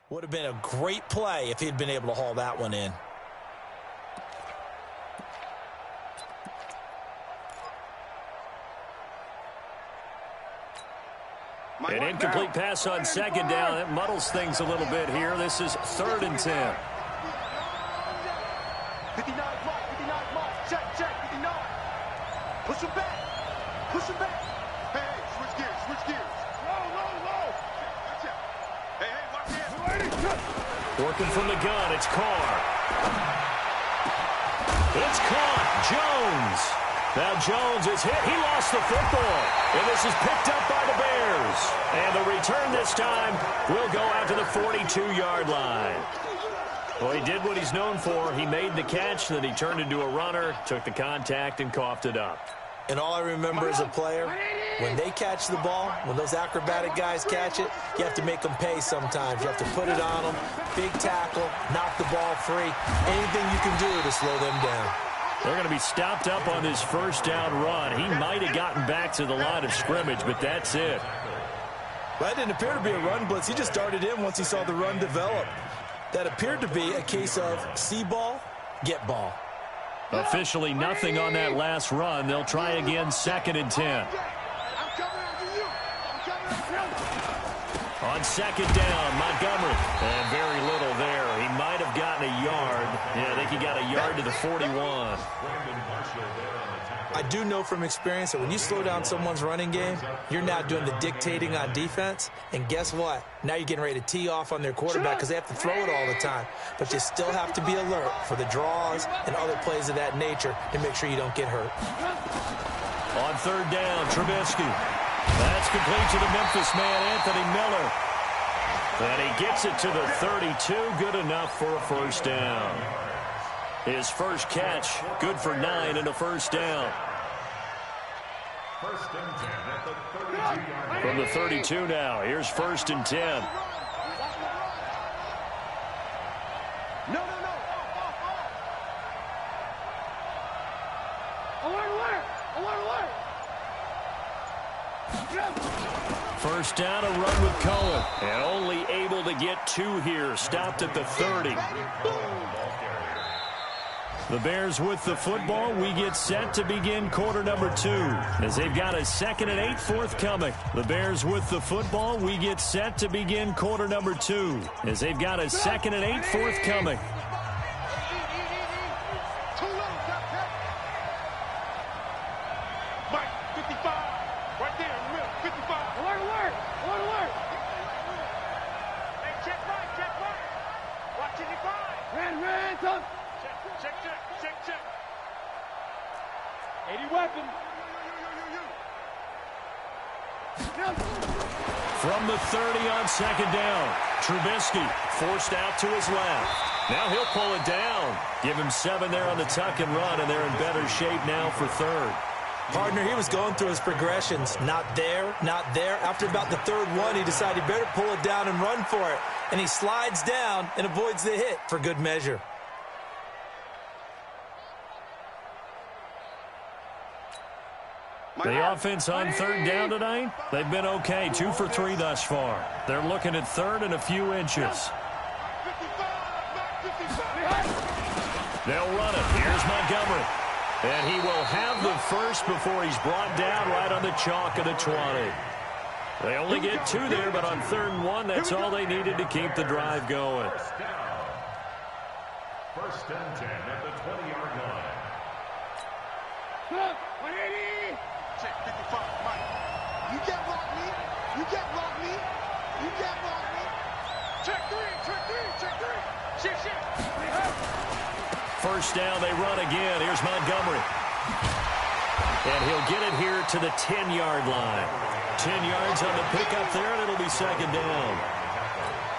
Would have been a great play if he'd been able to haul that one in. An incomplete pass on second down. That muddles things a little bit here. This is 3rd and 10. 59 mark, check, 59. Push him back. Hey, switch gears. Low. Hey, watch it. Working from the gun, it's Carr. It's caught, Jones. Now Jones is hit. He lost the football. And this is picked up by the Bears. And the return this time will go out to the 42-yard line. Well, he did what he's known for. He made the catch, then he turned into a runner, took the contact, and coughed it up. And all I remember as a player, when they catch the ball, when those acrobatic guys catch it, you have to make them pay sometimes. You have to put it on them, big tackle, knock the ball free, anything you can do to slow them down. They're going to be stopped up on this first down run. He might have gotten back to the line of scrimmage, but that's it. Well, that didn't appear to be a run blitz. He just darted in once he saw the run develop. That appeared to be a case of see ball, get ball. Officially nothing on that last run. They'll try again, 2nd and 10. On 2nd down, Montgomery. And very little there. He might have gotten a yard. Yeah, I think he got a yard to the 41. I do know from experience that when you slow down someone's running game, you're now doing the dictating on defense. And guess what? Now you're getting ready to tee off on their quarterback because they have to throw it all the time. But you still have to be alert for the draws and other plays of that nature to make sure you don't get hurt. On 3rd down, Trubisky. That's complete to the Memphis man, Anthony Miller. And he gets it to the 32. Good enough for a first down. His first catch, good for 9 and a first down. From the 32 now, here's 1st and 10. No. Alert. First down, a run with Cohen. And only able to get 2 here. Stopped at the 30. The Bears with the football. We get set to begin quarter number 2 as they've got a 2nd and 8 forthcoming. The Bears with the football. We get set to begin quarter number 2 as they've got a 2nd and 8 forthcoming. Mike, 55. Right there in the middle, 55. Alert. Hey, check right. Watch 85. Ran, come. Check. 80 weapon. From the 30 on 2nd down, Trubisky forced out to his left. Now he'll pull it down. Give him 7 there on the tuck and run, and they're in better shape now for 3rd. Partner, he was going through his progressions. Not there. After about the 3rd one, he decided he better pull it down and run for it. And he slides down and avoids the hit for good measure. The offense on 3rd down tonight, they've been okay. 2 for 3 thus far. They're looking at 3rd and a few inches. They'll run it. Here's Montgomery. And he will have the first before he's brought down right on the chalk of the 20. They only get 2 there, but on 3rd and 1, that's all they needed to keep the drive going. 1st and 10 at the 20-yard line. 180. Check 55, Mike. You can't block me. Check 3. Shit. First down, they run again. Here's Montgomery. And he'll get it here to the 10-yard line. 10 yards on the pickup there, and it'll be 2nd down.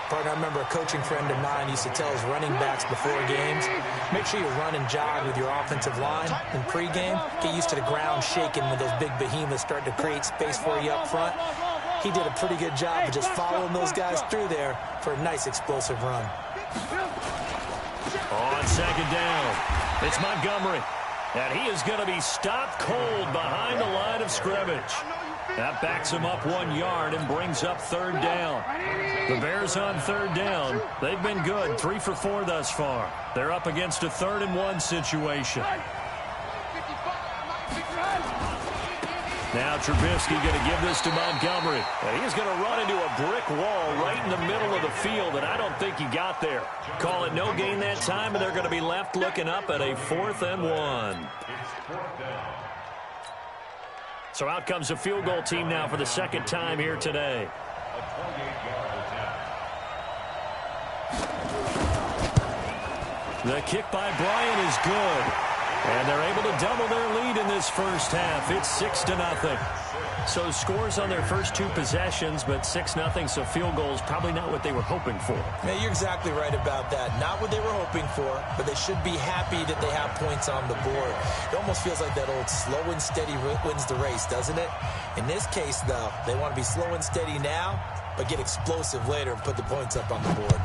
Partner, I remember a coaching friend of mine used to tell his running backs before games, make sure you run and jog with your offensive line in pregame. Get used to the ground shaking when those big behemoths start to create space for you up front. He did a pretty good job of just following those guys through there for a nice explosive run. On 2nd down, it's Montgomery. And he is going to be stopped cold behind the line of scrimmage. That backs him up 1 yard and brings up third down. The Bears on third down. They've been good, 3 for 4 thus far. They're up against a 3rd-and-1 situation. Now Trubisky going to give this to Montgomery. And he's going to run into a brick wall right in the middle of the field, and I don't think he got there. Call it no gain that time, and they're going to be left looking up at a 4th-and-1. So out comes a field goal team now for the 2nd time here today. The kick by Bryant is good. And they're able to double their lead in this first half. It's 6-0. So scores on their first 2 possessions, but 6-0, so field goals probably not what they were hoping for. Yeah, you're exactly right about that. Not what they were hoping for, but they should be happy that they have points on the board. It almost feels like that old slow and steady wins the race, doesn't it? In this case, though, they want to be slow and steady now, but get explosive later and put the points up on the board.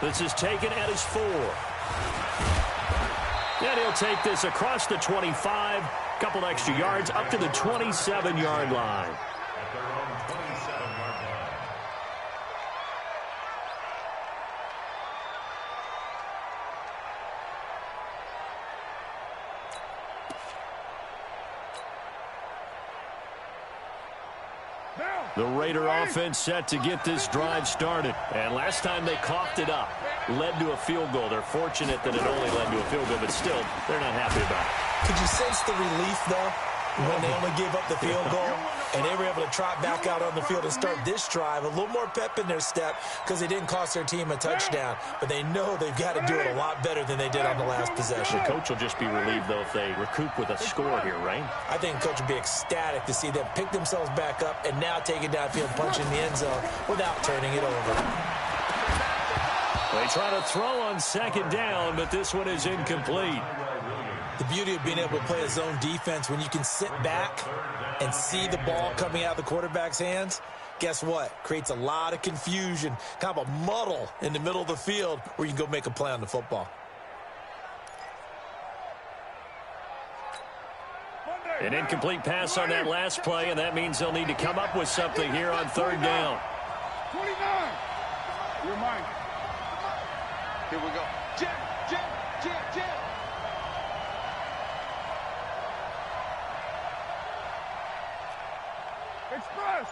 This is taken at his 4. And he'll take this across the 25, couple extra yards up to the 27-yard line. The Raider offense set to get this drive started. And last time they coughed it up, led to a field goal. They're fortunate that it only led to a field goal, but still, they're not happy about it. Could you sense the relief, though, when they only gave up the field goal? And they were able to trot back out on the field and start this drive. A little more pep in their step because they didn't cost their team a touchdown. But they know they've got to do it a lot better than they did on the last possession. The coach will just be relieved, though, if they recoup with a score here, right? I think the coach will be ecstatic to see them pick themselves back up and now take it downfield, punch in the end zone without turning it over. They try to throw on 2nd down, but this one is incomplete. The beauty of being able to play a zone defense when you can sit back and see the ball coming out of the quarterback's hands, guess what? Creates a lot of confusion, kind of a muddle in the middle of the field where you can go make a play on the football. An incomplete pass on that last play, and that means they'll need to come up with something here on 3rd down. 29. You're mine. Here we go. Jam. Express.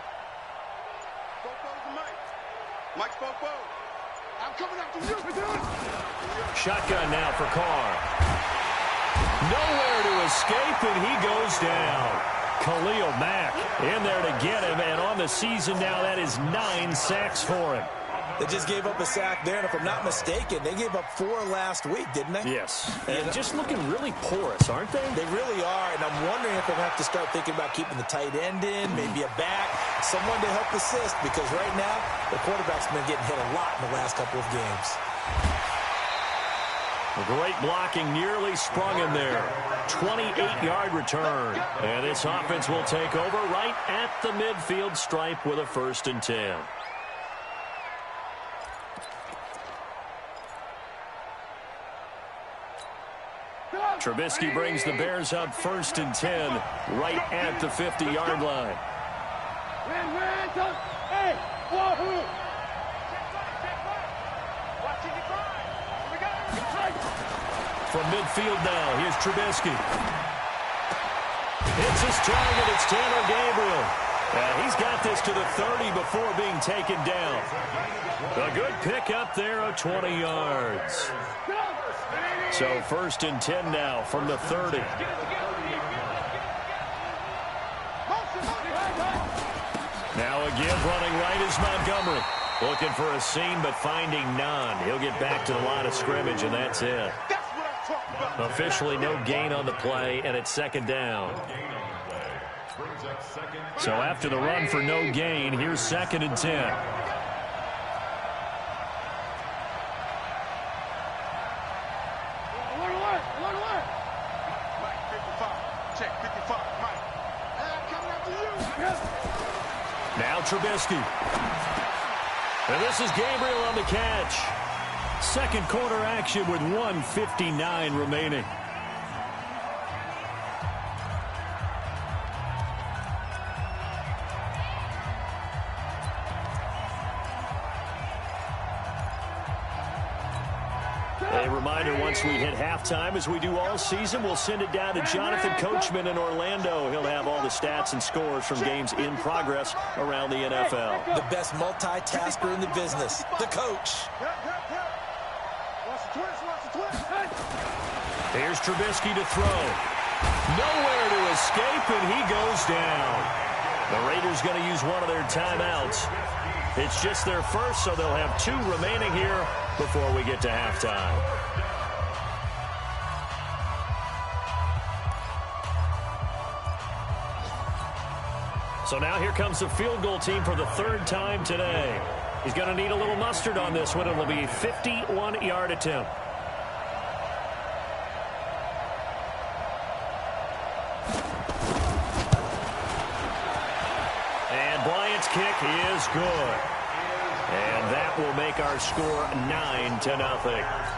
Mike spoke both. I'm coming after you. Shotgun now for Carr. Nowhere to escape, and he goes down. Khalil Mack in there to get him, and on the season now, that is 9 sacks for him. They just gave up a sack there, and if I'm not mistaken, they gave up 4 last week, didn't they? Yes. And just looking really porous, aren't they? They really are, and I'm wondering if they'll have to start thinking about keeping the tight end in, maybe a back, someone to help assist, because right now, the quarterback's been getting hit a lot in the last couple of games. Great blocking, nearly sprung in there. 28-yard return. And this offense will take over right at the midfield stripe with a 1st and 10. Trubisky brings the Bears up 1st and 10 right at the 50-yard line. Hey, wahoo! From midfield now, here's Trubisky. It's his target. It's Taylor Gabriel. And he's got this to the 30 before being taken down. A good pick up there of 20 yards. So 1st and 10 now from the 30. Now again running right is Montgomery. Looking for a seam but finding none. He'll get back to the line of scrimmage, and that's it. Officially no gain on the play, and it's 2nd down. So after the run for no gain, here's 2nd and 10. Now Trubisky. And this is Gabriel on the catch. 2nd quarter action with 1:59 remaining. once we hit halftime, as we do all season, we'll send it down to Jonathan Coachman in Orlando. He'll have all the stats and scores from games in progress around the NFL. The best multitasker in the business, the coach. Here's Trubisky to throw. Nowhere to escape, and he goes down. The Raiders going to use one of their timeouts. It's just their first, so they'll have 2 remaining here before we get to halftime. So now here comes the field goal team for the 3rd time today. He's going to need a little mustard on this one. It'll be a 51-yard attempt. And Bryant's kick is good. And that will make our score 9-0.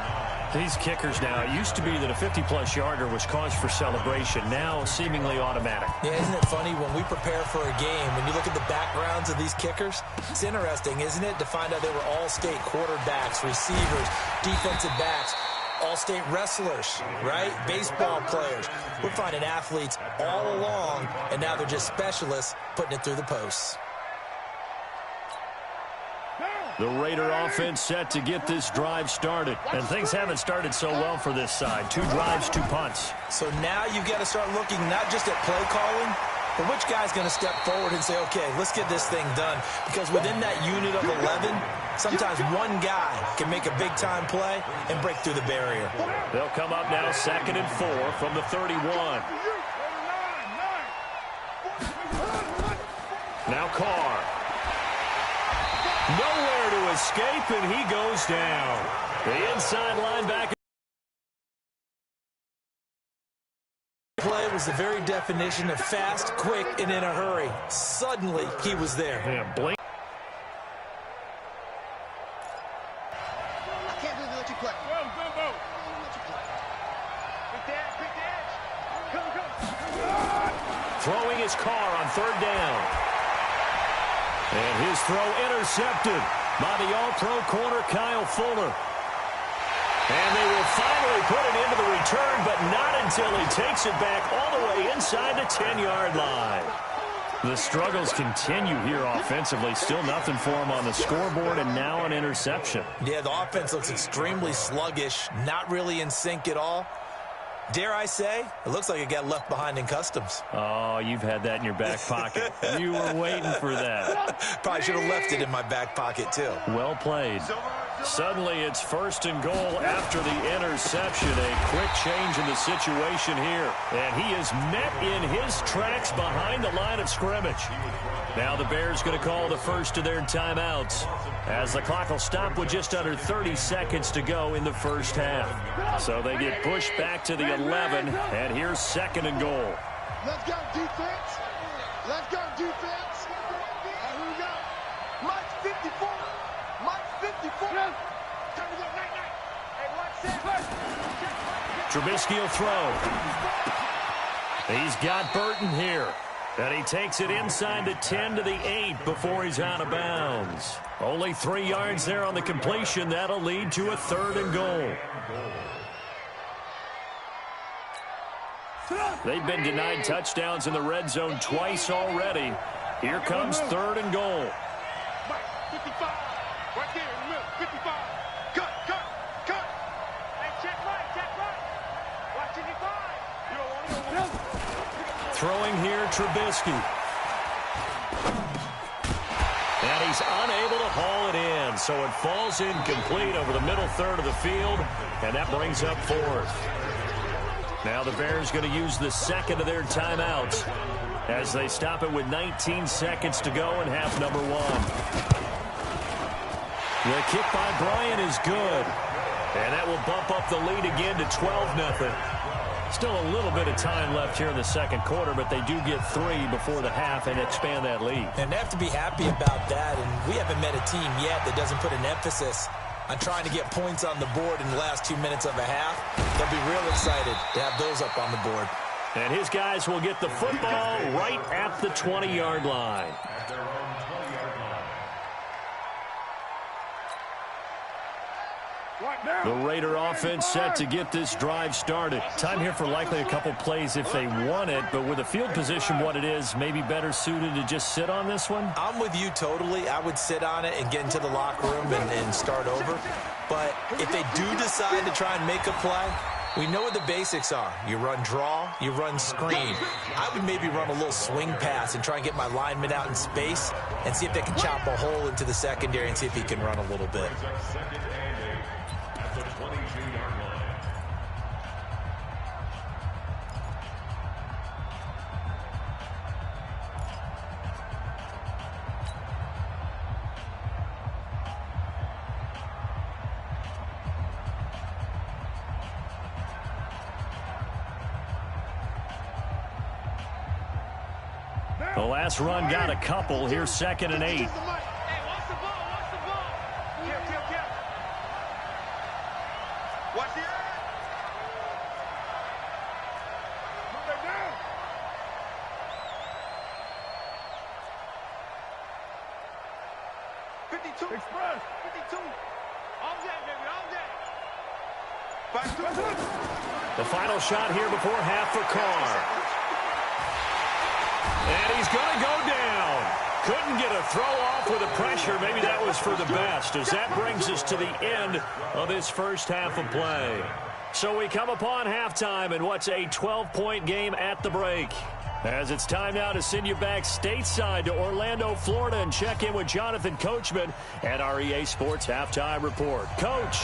These kickers now, it used to be that a 50-plus yarder was cause for celebration. Now, seemingly automatic. Yeah, isn't it funny when we prepare for a game, when you look at the backgrounds of these kickers, it's interesting, isn't it, to find out they were all-state quarterbacks, receivers, defensive backs, all-state wrestlers, right? Baseball players. We're finding athletes all along, and now they're just specialists putting it through the posts. The Raider offense set to get this drive started. And things haven't started so well for this side. 2 drives, 2 punts. So now you've got to start looking not just at play calling, but which guy's going to step forward and say, okay, let's get this thing done. Because within that unit of 11, sometimes one guy can make a big-time play and break through the barrier. They'll come up now 2nd and 4 from the 31. Now Carr. Nowhere to escape, and he goes down. The inside linebacker. Play was the very definition of fast, quick, and in a hurry. Suddenly, he was there. Yeah, blink. I can't believe they let you play. Throwing his Carr on 3rd down. And his throw intercepted by the all-pro corner, Kyle Fuller. And they will finally put it into the return, but not until he takes it back all the way inside the 10-yard line. The struggles continue here offensively. Still nothing for him on the scoreboard, and now an interception. Yeah, the offense looks extremely sluggish, not really in sync at all. Dare I say, it looks like it got left behind in customs. Oh, you've had that in your back pocket. You were waiting for that. Probably should have left it in my back pocket, too. Well played. Suddenly, it's 1st and goal after the interception. A quick change in the situation here. And he is met in his tracks behind the line of scrimmage. Now the Bears going to call the first of their timeouts, as the clock will stop with just under 30 seconds to go in the first half. So they get pushed back to the 11, and here's 2nd and goal. Let's go, defense. Let's go, defense. And here we go. Mike's 54. Mike's 54. Time to go, night. Hey, watch that. Trubisky will throw. He's got Burton here. And he takes it inside the 10 to the 8 before he's out of bounds. Only 3 yards there on the completion. That'll lead to a 3rd and goal. They've been denied touchdowns in the red zone twice already. Here comes 3rd and goal. 55. Right there in the middle. 55. Cut. Hey, check right. Watch 55. You don't want to. Throwing here, Trubisky. And he's unable to haul it in, so it falls incomplete over the middle 3rd of the field, and that brings up 4th. Now the Bears going to use the 2nd of their timeouts as they stop it with 19 seconds to go in half number 1. The kick by Bryant is good, and that will bump up the lead again to 12-0. Still a little bit of time left here in the 2nd quarter, but they do get 3 before the half and expand that lead. And they have to be happy about that, and we haven't met a team yet that doesn't put an emphasis on trying to get points on the board in the last 2 minutes of a half. They'll be real excited to have those up on the board. And his guys will get the football right at the 20-yard line. The Raider offense set to get this drive started. Time here for likely a couple plays if they want it, but with the field position what it is, maybe better suited to just sit on this one? I'm with you totally. I would sit on it and get into the locker room and start over. But if they do decide to try and make a play, we know what the basics are. You run draw, you run screen. I would maybe run a little swing pass and try and get my lineman out in space and see if they can chop a hole into the secondary and see if he can run a little bit. The last run got a couple. Here's 2nd and 8. Hey, watch the ball, watch the ball. Kill. Watch the eye. Move it down. 52. Express. 52. All day, baby, all day. 5-2. The final shot here before half for Carr. And he's going to go down. Couldn't get a throw off with the pressure. Maybe that was for the best, as that brings us to the end of this first half of play. So we come upon halftime in what's a 12-point game at the break. As it's time now to send you back stateside to Orlando, Florida, and check in with Jonathan Coachman at our EA Sports Halftime Report. Coach.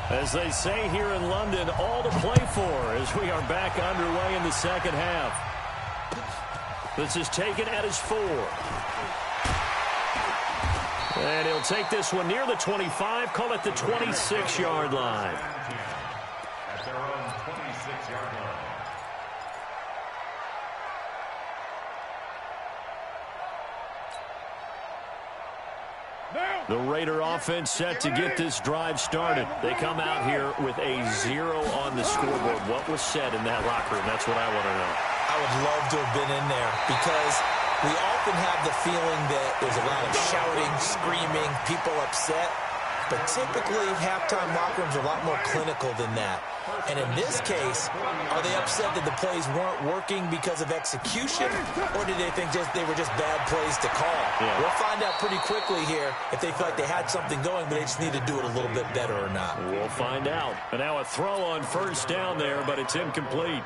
As they say here in London, all to play for as we are back underway in the second half. This is taken at his 4. And he'll take this one near the 25, call it the 26-yard line. At their own 26-yard line. The Raider offense set to get this drive started. They come out here with a 0 on the scoreboard. What was said in that locker room? That's what I want to know. I would love to have been in there because we often have the feeling that there's a lot of shouting, screaming, people upset. But typically, halftime locker rooms are a lot more clinical than that. And in this case, are they upset that the plays weren't working because of execution, or did they think they were just bad plays to call? Yeah. We'll find out pretty quickly here if they feel like they had something going, but they just need to do it a little bit better or not. We'll find out. And now a throw on first down there, but it's incomplete.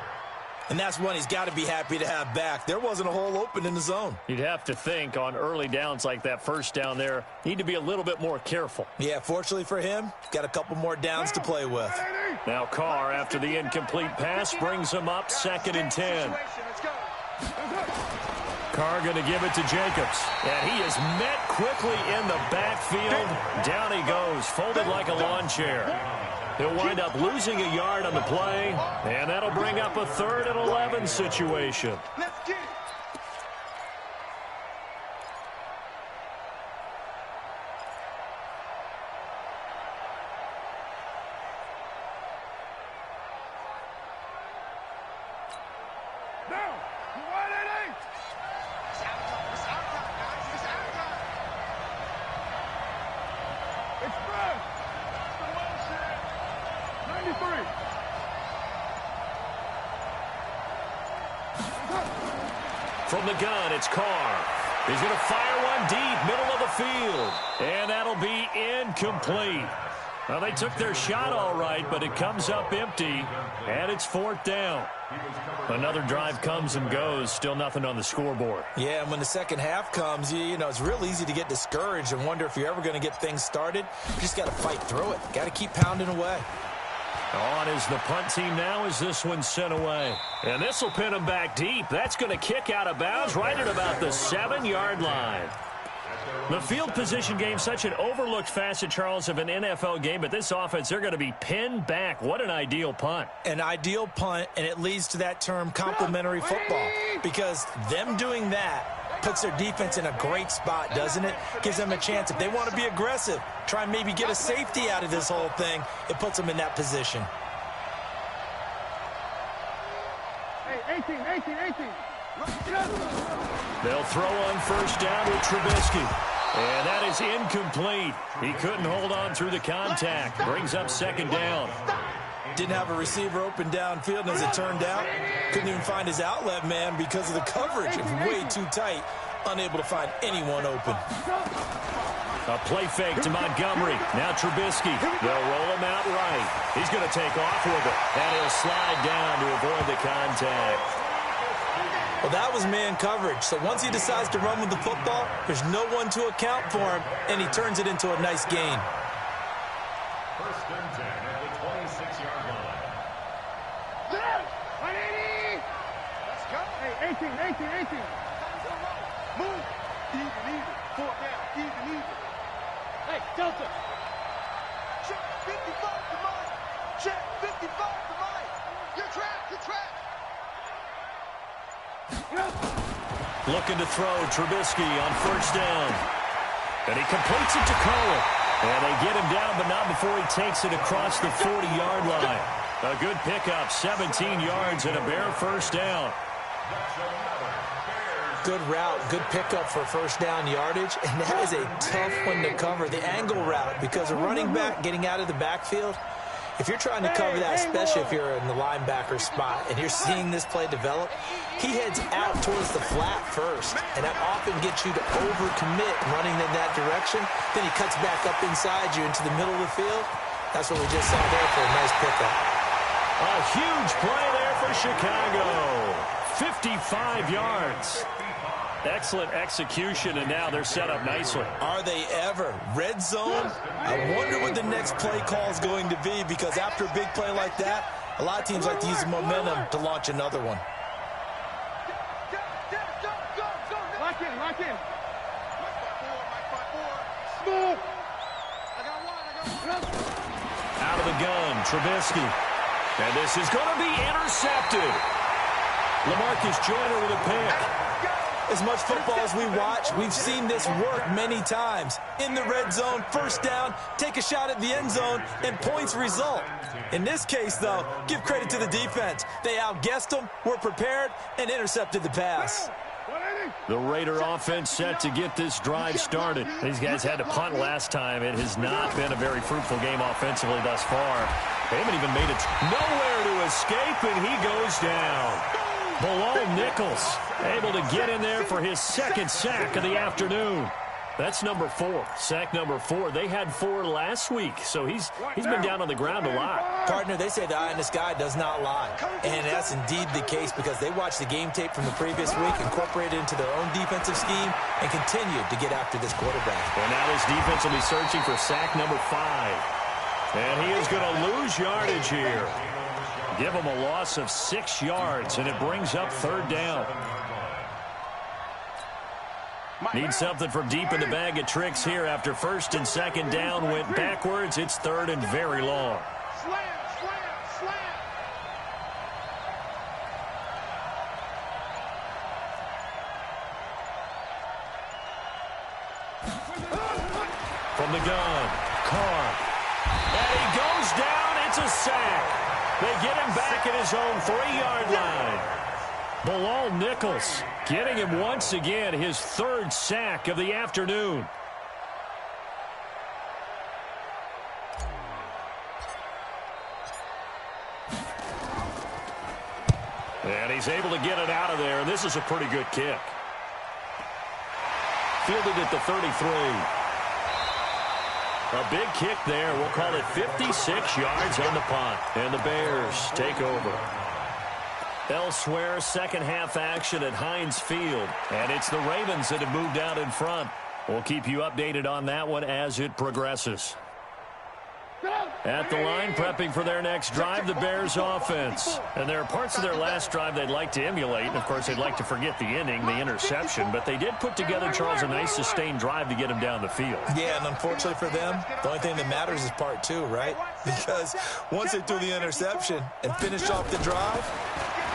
And that's one he's got to be happy to have back. There wasn't a hole open in the zone. You'd have to think on early downs like that first down there, need to be a little bit more careful. Yeah, fortunately for him, got a couple more downs to play with. Now Carr, after the incomplete pass, brings him up 2nd and 10. Carr going to give it to Jacobs. And he is met quickly in the backfield. Down he goes, folded like a lawn chair. He'll wind up losing a yard on the play, and that'll bring up a 3rd and 11 situation. Let's get it. Down. Wide 88. It's out time, guys. It's out time. Express. 93. From the gun, it's Carr. He's going to fire one deep, middle of the field. And that'll be incomplete. Well, they took their shot all right, but it comes up empty, and it's 4th down. Another drive comes and goes, still nothing on the scoreboard. Yeah, and when the second half comes, you know, it's real easy to get discouraged and wonder if you're ever going to get things started. You just got to fight through it. Got to keep pounding away. On is the punt team now as this one's sent away. And this will pin him back deep. That's going to kick out of bounds right at about the 7-yard line. The field position game, such an overlooked facet, Charles, of an NFL game, but this offense, they're going to be pinned back. What an ideal punt. An ideal punt, and it leads to that term complementary football, because them doing that puts their defense in a great spot, doesn't it? Gives them a chance. If they want to be aggressive, try and maybe get a safety out of this whole thing, it puts them in that position. Hey, 18. They'll throw on first down with Trubisky. And that is incomplete. He couldn't hold on through the contact. Brings up second down. Didn't have a receiver open downfield, and as it turned out, couldn't even find his outlet man because of the coverage. It was way too tight, unable to find anyone open. A play fake to Montgomery. Now Trubisky. They'll roll him out right. He's going to take off with it, and he'll slide down to avoid the contact. Well, that was man coverage. So once he decides to run with the football, there's no one to account for him, and he turns it into a nice gain. First and 10 at the 26-yard line. 180! Let's go. Hey, 18. Move. Even. 4 down. Even. Hey, Delta. Check 55 to Mike. Check 55 to Mike. Your track. Looking to throw Trubisky on first down. And he completes it to Cohen. And they get him down, but not before he takes it across the 40-yard line. A good pickup, 17 yards and a Bear first down. Good route, good pickup for first down yardage, and that is a tough one to cover, the angle route, because a running back getting out of the backfield, if you're trying to cover that, especially if you're in the linebacker spot and you're seeing this play develop, he heads out towards the flat first, and that often gets you to overcommit running in that direction. Then he cuts back up inside you into the middle of the field. That's what we just saw there for a nice pickup. A huge play there for Chicago. 55 yards. Excellent execution, and now they're set up nicely. Are they ever? Red zone? I wonder what the next play call is going to be, because after a big play like that, a lot of teams like to use the momentum to launch another one. Lock in. Smooth. I got one. Out of the gun, Trubisky. And this is going to be intercepted. LaMarcus Joyner with a pick. As much football as we watch, we've seen this work many times. In the red zone, first down, take a shot at the end zone, and points result. In this case, though, give credit to the defense. They outguessed them, were prepared, and intercepted the pass. The Raider offense set to get this drive started. These guys had to punt last time. It has not been a very fruitful game offensively thus far. They haven't even made it nowhere to escape, and he goes down. Below Nichols, able to get in there for his second sack of the afternoon. That's number 4, sack number 4. They had 4 last week, so he's been down on the ground a lot. Partner, they say the eye in the sky does not lie. And that's indeed the case, because they watched the game tape from the previous week, incorporated it into their own defensive scheme, and continued to get after this quarterback. And now this defense will be searching for sack number 5. And he is going to lose yardage here. Give him a loss of 6 yards, and it brings up third down. Need something from deep in the bag of tricks here after first and second down went backwards. It's third and very long. Slam. From the gun, Carr. And he goes down. It's a sack. They get him back at his own 3-yard line. Bilal Nichols getting him once again his 3rd sack of the afternoon. And he's able to get it out of there, and this is a pretty good kick. Fielded at the 33. A big kick there. We'll call it 56 yards on the punt. And the Bears take over. Elsewhere, second half action at Heinz Field. And it's the Ravens that have moved out in front. We'll keep you updated on that one as it progresses. At the line, prepping for their next drive, the Bears offense. And there are parts of their last drive they'd like to emulate. And, of course, they'd like to forget the inning, the interception. But they did put together, Charles, a nice sustained drive to get him down the field. Yeah, and unfortunately for them, the only thing that matters is part 2, right? Because once they threw the interception and finished off the drive,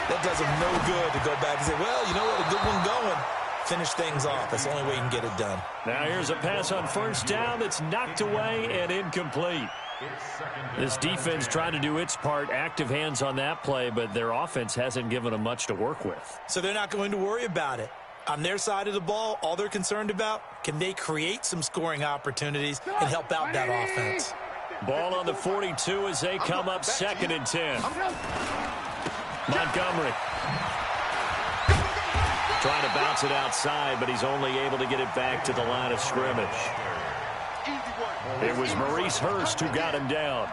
that does them no good to go back and say, well, you know what, a good one going. Finish things off. That's the only way you can get it done. Now here's a pass on first down that's knocked away and incomplete. This defense trying to do its part, active hands on that play, but their offense hasn't given them much to work with. So they're not going to worry about it. On their side of the ball, all they're concerned about, can they create some scoring opportunities and help out that offense? Ball on the 42 as they come up 2nd and 10. Montgomery trying to bounce it outside, but he's only able to get it back to the line of scrimmage. It was Maurice Hurst who got him down.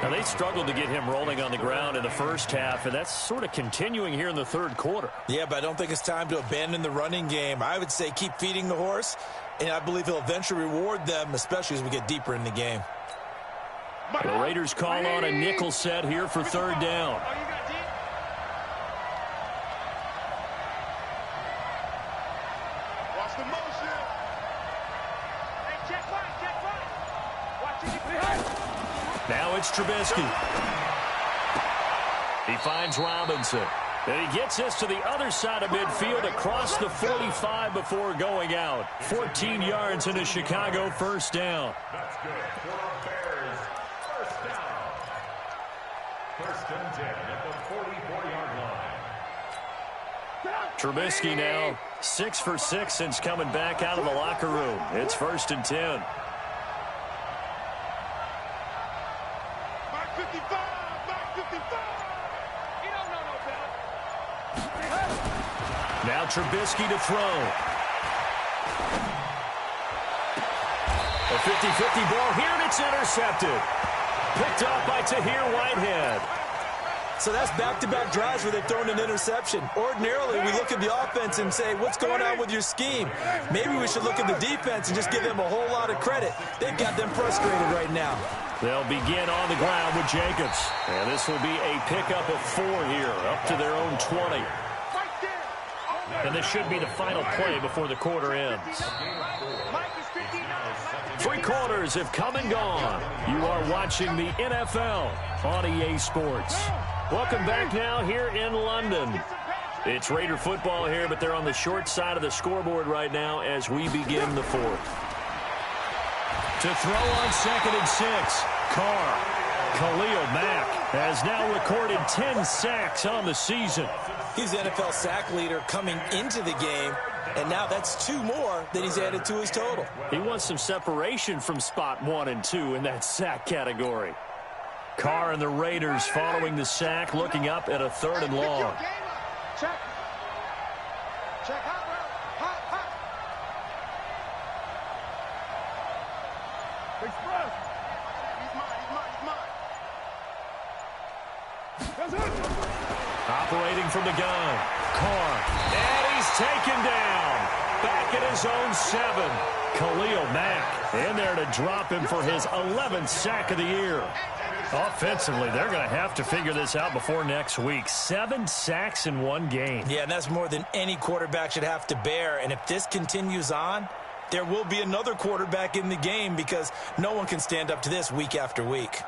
Now, they struggled to get him rolling on the ground in the first half, and that's sort of continuing here in the third quarter. Yeah, but I don't think it's time to abandon the running game. I would say keep feeding the horse, and I believe he'll eventually reward them, especially as we get deeper in the game. The Raiders call on a nickel set here for 3rd down. Watch the motion. Hey, check right. Watch it. Now it's Trubisky. He finds Robinson. And he gets this to the other side of midfield across the 45 before going out. 14 yards in a Chicago 1st down. That's good for the Bears. 1st down. 1st and 10 at the 44-yard line. Trubisky now 6 for 6 since coming back out of the locker room. It's 1st and 10. Mark 55. You don't know no better. Now Trubisky to throw. A 50-50 ball here, and it's intercepted. Picked up by Tahir Whitehead. So that's back-to-back drives where they've thrown an interception. Ordinarily, we look at the offense and say, what's going on with your scheme? Maybe we should look at the defense and just give them a whole lot of credit. They've got them frustrated right now. They'll begin on the ground with Jacobs. And this will be a pickup of 4 here, up to their own 20. And this should be the final play before the quarter ends. 3 quarters have come and gone. You are watching the NFL on EA Sports. Welcome back now here in London. It's Raider football here, but they're on the short side of the scoreboard right now as we begin the 4th. To throw on 2nd and 6, Carr. Khalil Mack has now recorded 10 sacks on the season. He's the NFL sack leader coming into the game, and now that's 2 more that he's added to his total. He wants some separation from spot 1 and 2 in that sack category. Carr and the Raiders following the sack, looking up at a 3rd and long. Check. Hot. Express. He's mine. Operating from the gun. Carr. And he's taken down. Back at his own 7. Khalil Mack in there to drop him for his 11th sack of the year. Offensively, they're going to have to figure this out before next week. 7 sacks in 1 game. Yeah, and that's more than any quarterback should have to bear. And if this continues on, there will be another quarterback in the game because no one can stand up to this week after week.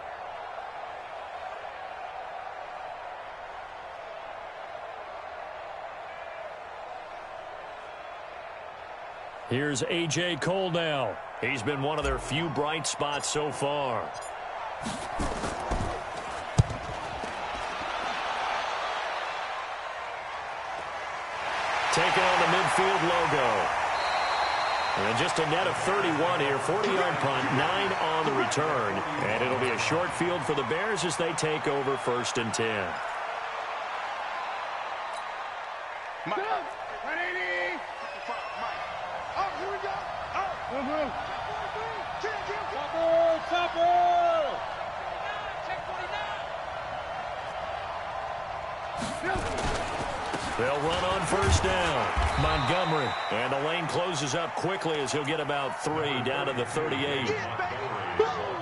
Here's A.J. Cole now. He's been one of their few bright spots so far. Taking on the midfield logo. And just a net of 31 here. 40-yard punt, 9 on the return. And it'll be a short field for the Bears as they take over 1st and 10. Mike. 180. Oh, here we go. Oh. Chopper. Check 49. They'll run on 1st down. Montgomery. And the lane closes up quickly as he'll get about 3 down to the 38.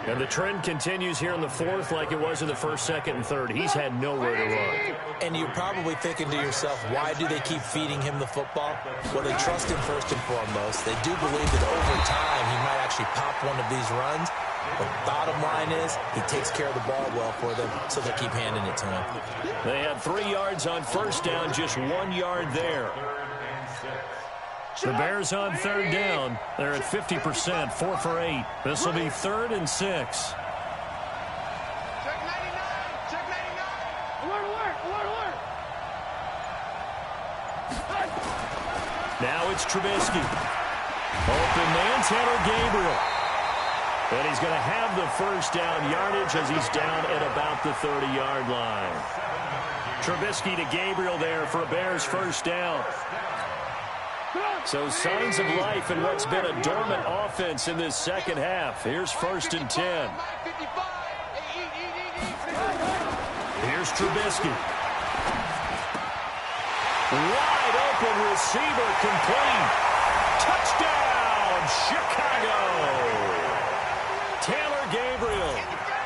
And the trend continues here in the 4th like it was in the 1st, 2nd, and 3rd. He's had nowhere to run. And you're probably thinking to yourself, why do they keep feeding him the football? Well, they trust him first and foremost. They do believe that over time he might actually pop one of these runs. But bottom line is, he takes care of the ball well for them, so they keep handing it to him. They had 3 yards on 1st down, just 1 yard there. The Bears on 3rd down. They're at 50%, 4 for 8. This will be 3rd and 6. Check 99. Alert. Now it's Trubisky. Open man, Taylor Gabriel. And he's going to have the first down yardage as he's down at about the 30-yard line. Trubisky to Gabriel there for a Bears first down. So signs of life in what's been a dormant offense in this second half. Here's 1st and 10. Here's Trubisky. Wide open receiver complete. Touchdown, Chicago. Taylor Gabriel,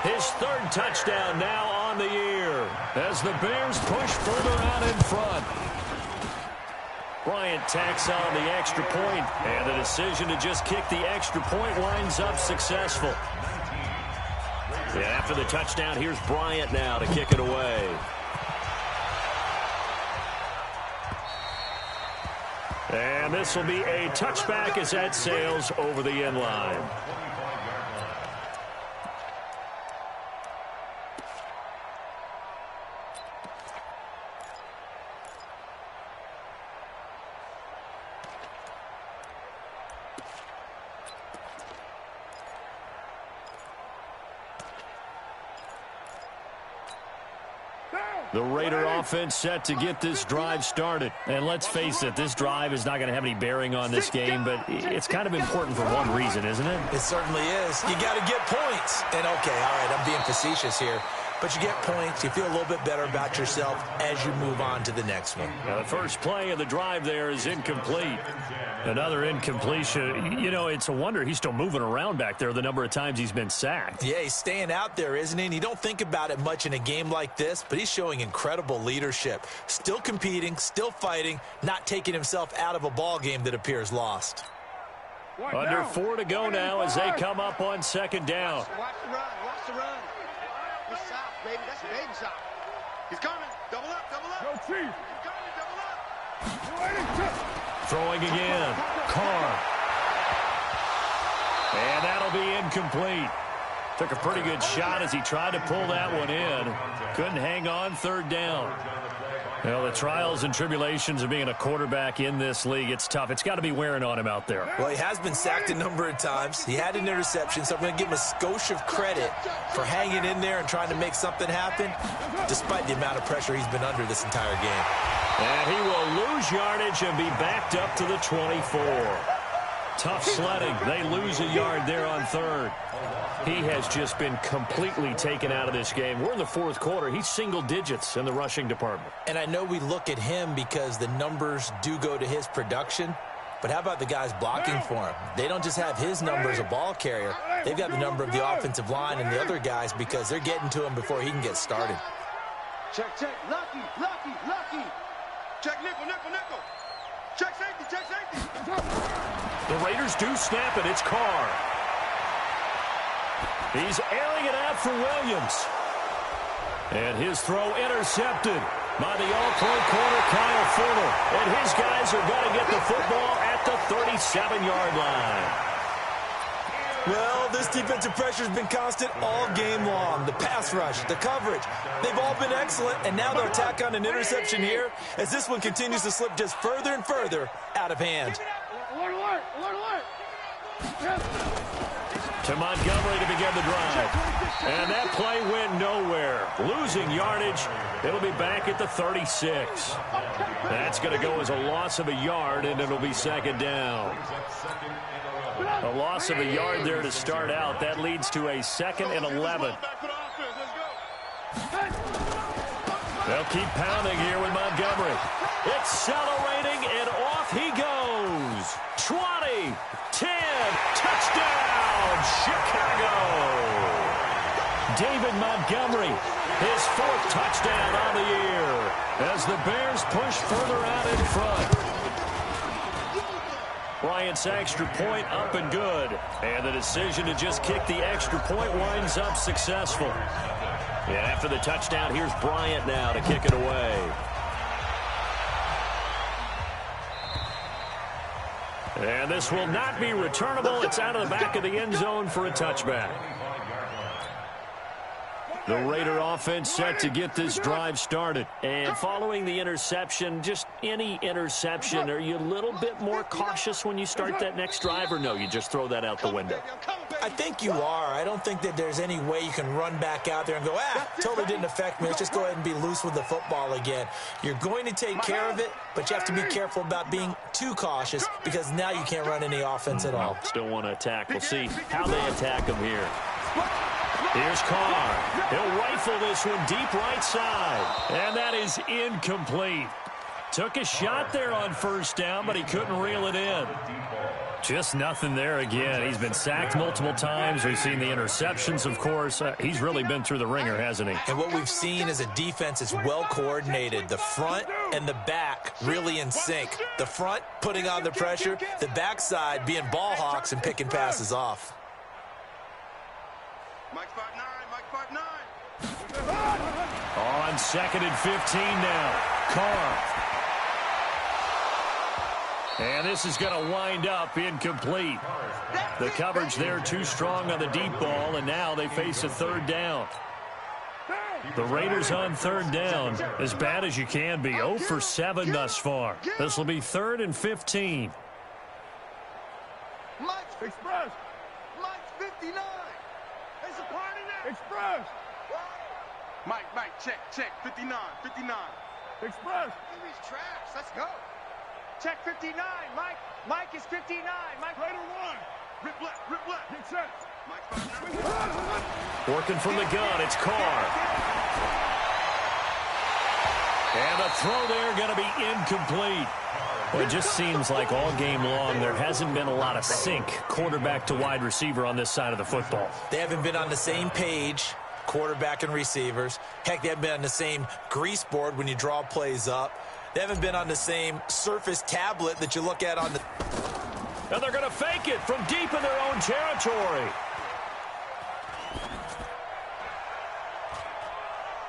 his 3rd touchdown now on the year as the Bears push further out in front. Bryant tacks on the extra point, and the decision to just kick the extra point winds up successful. And after the touchdown, here's Bryant now to kick it away. And this will be a touchback as that sails over the end line. The Raider offense set to get this drive started. And let's face it, this drive is not going to have any bearing on this game, but it's kind of important for one reason, isn't it? It certainly is. You got to get points. And, okay, all right, I'm being facetious here. But you get points, you feel a little bit better about yourself as you move on to the next one. Now, the first play of the drive there is incomplete. Another incompletion. You know, it's a wonder he's still moving around back there the number of times he's been sacked. Yeah, he's staying out there, isn't he? And you don't think about it much in a game like this, but he's showing incredible leadership. Still competing, still fighting, not taking himself out of a ball game that appears lost. Under 4 to go now as they come up on 2nd down. Watch the run. Watch the run. Good stop, baby. That's a baby stop. He's coming. Double up. Double up. Go, Chief. He's coming. Double up. Throwing again. Carr. And that'll be incomplete. Took a pretty good shot as he tried to pull that one in. Couldn't hang on 3rd down. Well, the trials and tribulations of being a quarterback in this league, it's tough. It's got to be wearing on him out there. Well, he has been sacked a number of times. He had an interception, so I'm going to give him a skosh of credit for hanging in there and trying to make something happen, despite the amount of pressure he's been under this entire game. And he will lose yardage and be backed up to the 24. Tough sledding. They lose a yard there on 3rd. He has just been completely taken out of this game. We're in the 4th quarter. He's single digits in the rushing department. And I know we look at him because the numbers do go to his production, but how about the guys blocking for him? They don't just have his number as a ball carrier. They've got the number of the offensive line and the other guys because they're getting to him before he can get started. Check. Lucky. Check nickel. Check safety. The Raiders do snap it. It's Carr. He's airing it out for Williams. And his throw intercepted by the all-pro corner, Kyle Fuller. And his guys are going to get the football at the 37-yard line. Well, this defensive pressure has been constant all game long. The pass rush, the coverage, they've all been excellent, and now they'll tack on an interception here as this one continues to slip just further and further out of hand. To Montgomery to begin the drive. And that play went nowhere. Losing yardage. It'll be back at the 36. That's going to go as a loss of a yard, and it'll be 2nd down. A loss of a yard there to start out. That leads to a 2nd and 11. They'll keep pounding here with Montgomery. Accelerating, and off he goes. 20, 10, touchdown, Chicago. David Montgomery, his 4th touchdown on the year as the Bears push further out in front. Bryant's extra point up and good. And the decision to just kick the extra point winds up successful. And after the touchdown, here's Bryant now to kick it away. And this will not be returnable. It's out of the back of the end zone for a touchback. The Raider offense set to get this drive started. And following the interception, just any interception, are you a little bit more cautious when you start that next drive, or no, you just throw that out the window? I think you are. I don't think that there's any way you can run back out there and go, totally didn't affect me. Let's just go ahead and be loose with the football again. You're going to take care of it, but you have to be careful about being too cautious because now you can't run any offense at all. Still want to attack. We'll see how they attack him here. Here's Carr. He'll rifle this one deep right side. And that is incomplete. Took a shot there on first down, but he couldn't reel it in. Just nothing there again. He's been sacked multiple times. We've seen the interceptions, of course. He's really been through the ringer, hasn't he? And what we've seen is a defense that's well coordinated. The front and the back really in sync. The front putting on the pressure, the backside being ball hawks and picking passes off. Mike 5'9", Mike 5'9". On 2nd and 15 now. Carr. And this is going to wind up incomplete. The coverage there too strong on the deep ball, and now they face a third down. The Raiders on third down, as bad as you can be. 0 for 7 thus far. This will be 3rd and 15. Mike's Express. Mike's 59. There's a party there. Express. Mike, check. 59. Express. He's trash. Let's go. Check 59. Mike is 59. Mike Raider 1. Rip left. Get set. Working from the gun, it's Carr. And the throw there going to be incomplete. Well, it just seems like all game long there hasn't been a lot of sync quarterback to wide receiver on this side of the football. They haven't been on the same page, quarterback and receivers. Heck, they haven't been on the same grease board when you draw plays up. They haven't been on the same Surface tablet that you look at on the... And they're going to fake it from deep in their own territory.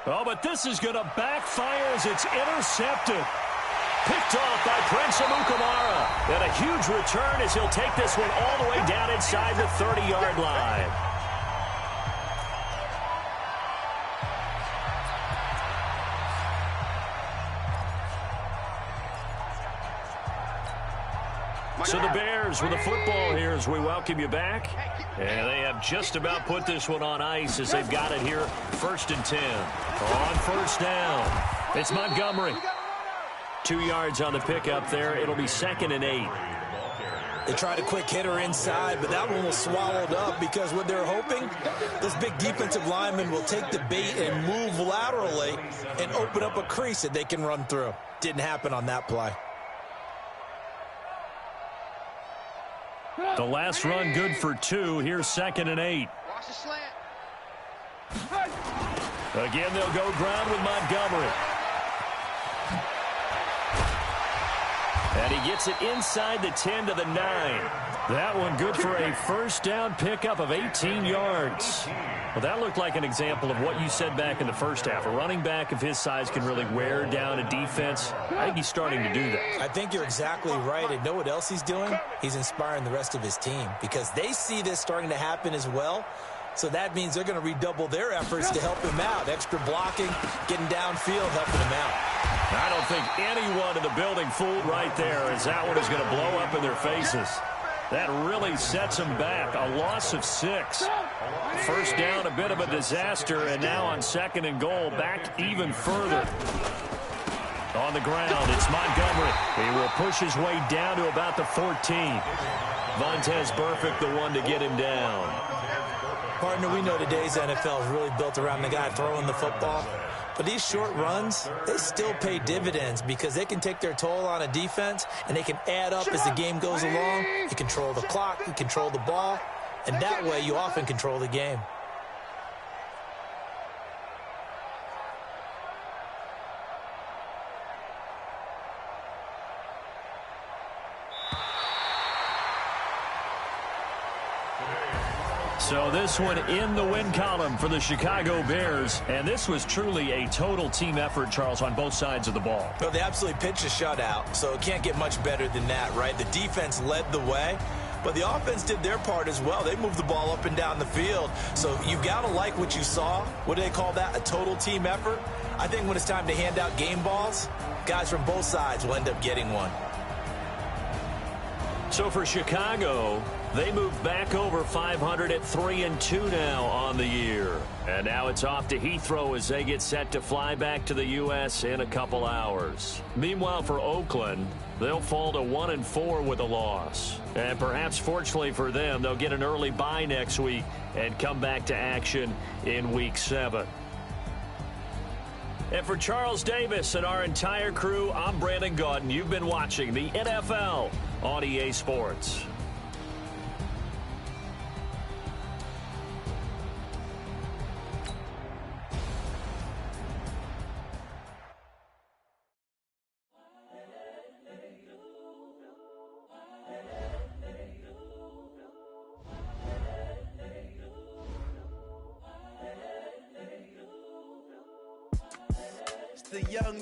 Oh, but this is going to backfire as it's intercepted. Picked off by Prince Amukamara. And a huge return as he'll take this one all the way down inside the 30-yard line. So the Bears with the football here as we welcome you back. And they have just about put this one on ice as they've got it here. 1st and 10. On first down, it's Montgomery. 2 yards on the pickup there. It'll be 2nd and 8. They tried a quick hitter inside, but that one was swallowed up because what they're hoping, this big defensive lineman will take the bait and move laterally and open up a crease that they can run through. Didn't happen on that play. The last run good for 2. Here's 2nd and 8. Watch the slant. Again, they'll go ground with Montgomery. And he gets it inside the 10 to the 9. That one good for a first down pickup of 18 yards. Well, that looked like an example of what you said back in the first half. A running back of his size can really wear down a defense. I think he's starting to do that. I think you're exactly right. And know what else he's doing? He's inspiring the rest of his team because they see this starting to happen as well. So that means they're going to redouble their efforts to help him out. Extra blocking, getting downfield, helping him out. I don't think anyone in the building fooled right there as that one is going to blow up in their faces. That really sets them back. A loss of 6. First down, a bit of a disaster, and now on 2nd and goal, back even further. On the ground, it's Montgomery. He will push his way down to about the 14. Vontaze Burfict, the one to get him down. Partner, we know today's NFL is really built around the guy throwing the football. But these short runs, they still pay dividends because they can take their toll on a defense and they can add up as the game goes along. You control the clock, you control the ball, and that way you often control the game. So this one in the win column for the Chicago Bears. And this was truly a total team effort, Charles, on both sides of the ball. Well, they absolutely pitched a shutout, so it can't get much better than that, right? The defense led the way, But the offense did their part as well. They moved the ball up and down the field. So you've got to like what you saw. What do they call that? A total team effort? I think when it's time to hand out game balls, guys from both sides will end up getting one. So for Chicago, they moved back over 500 at 3-2 now on the year. And now it's off to Heathrow as they get set to fly back to the U.S. in a couple hours. Meanwhile, for Oakland, they'll fall to 1-4 with a loss. And perhaps fortunately for them, they'll get an early bye next week and come back to action in Week 7. And for Charles Davis and our entire crew, I'm Brandon Gaudin. You've been watching the NFL on EA Sports. The young